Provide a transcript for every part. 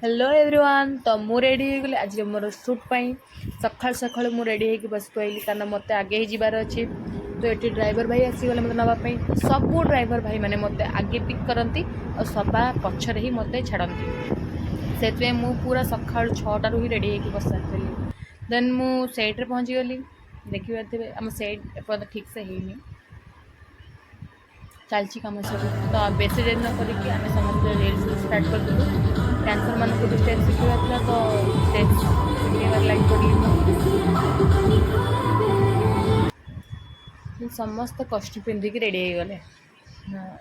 Hello everyone. तो मु ready हो गली आज मोर शूट पाई सकाल सकाल मु रेडी होगी बस पहली कारण मत आगे ही जीवार अच्छी। तो ये ड्राइवर भाई आसीगले मतलब नापी सब ड्राइवर भाई मैंने मत आगे पिक करती और सभा पछर ही मत छाड़ती से मु पूरा सका 6टारू ही रेडी होगी बस सारी देन मु सेट्रे पहुँची गली। देखिए आम सेट एपर्त ठीक से है चलती कम सब। तो बेसी देर न करें आम समस्त रिल्स स्टार्ट करदेलु। डांसर मान को स्टेज शिखा तो स्टेज शिखार लगे पड़ी समस्त कस्ट पिंधिकी रेडी हो गले।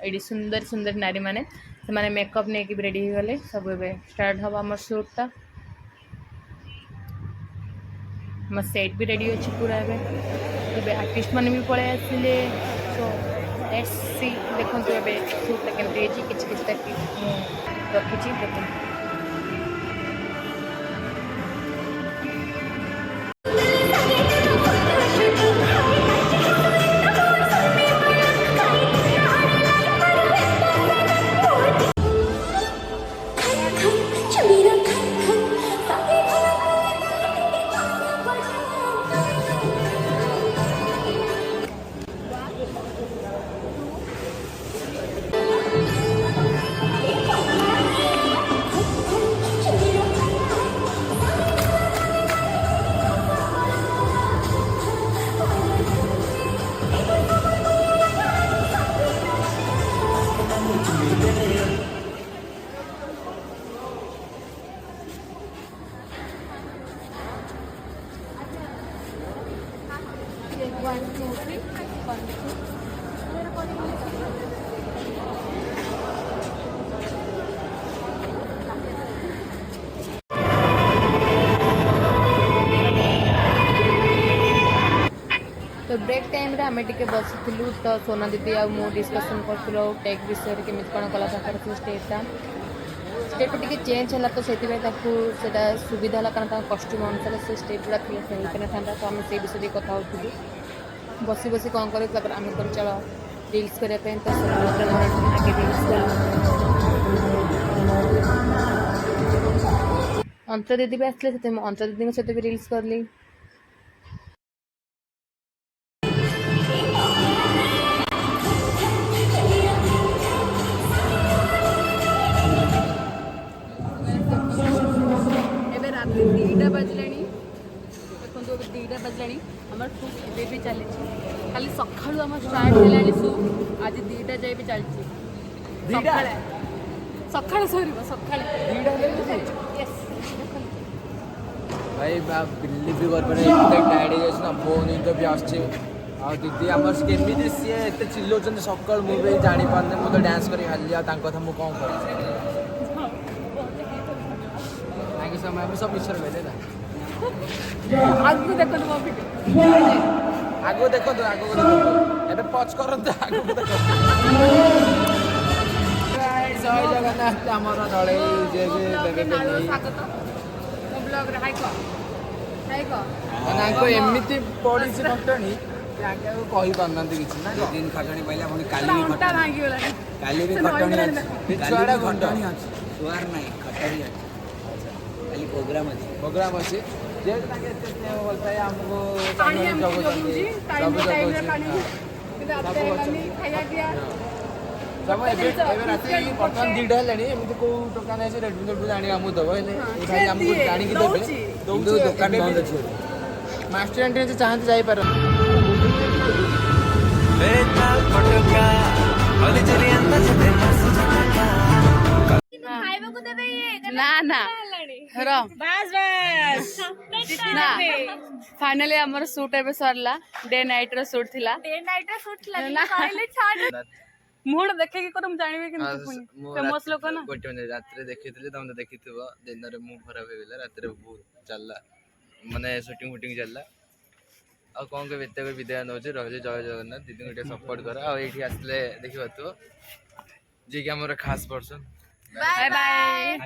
ये सुंदर सुंदर नारी मैंने से मेकअप नहीं कि रेडी हो गले सब। ए स्टार्ट हम आम शूटा आम सेट भी रेडी अच्छी पूरा एवं आर्टिस्ट मैंने भी पलि आसिले। सो लेट्स सी देखो शूटा केमती किसी रखी देखो। तो ब्रेक टाइम रे आमे टिके बसिलु। तो सोना दीदी आ मु डिस्कसन करूँ टेक विषय में केमी कौन कला स्टेटा स्टेप टी चेंज है तो से सुविधा है कारण कस्ट्यूम अनुसार से स्टेप गुड़ा थी था। तो आम से विषय कथा हो बसी बसी कौन कर आम कर चल रिल्स करने तो आगे रिल्स अंतर दीदी भी आसते अंतर दीदी सहित भी रिल्स करली। रात्रि 2टा बाजला देखो 2टा बाजला आम शूट ए भी चली खाली सका आम स्टार्ट है शूट आज 2टा जाए भी चलती सका सर सका भाई बिलीव भी कर टायर्ड हो फोन भी आसी दीदी आम केमी सी एत चिल्लाऊँ सकाल मुझे जानी पारे मुझे डांस कर हालिया कथा मुझे कौन कर समय में सब मिक्सर गले ना आगू देखो आगो देखो ए पच कर जय जगन्नाथ आमर दल एमती पड़ी घटनी कही पारना किसी दिन खटणी पाइले काली भी खटणी छुआ घटणी अच्छी छुआर ना खटणी अच्छी प्रोग्राम अच्छी जे भल पाए आमको बर्तमान 2टा है कौ दुकान आसी रेडमी रेडमी जाणी आमको दब आमको जाणी देवे दुकान बंद अच्छे मास्टर एंट्री चाहते जापर ना ना बस बस ना फाइनली हमर शूट एबे सरला डे नाइट रो शूट थिला ना कहले मुड़ देखे कि करम जानिबे कि फेमस लोक ना गोटे मिनिट रात्रे देखिथिले तुम देखिथिबो दिन रे मुंह खराब हो गेला रात्रे बहुत चलला माने शूटिंग फुटिंग चलला आ कौन के बेते को विदाय नौचे रहले जय जगन्नाथ दीदी गोटे सपोर्ट कर आ एठी आसले देखिबो तो जे कि हमर खास पर्सन बाय बाय।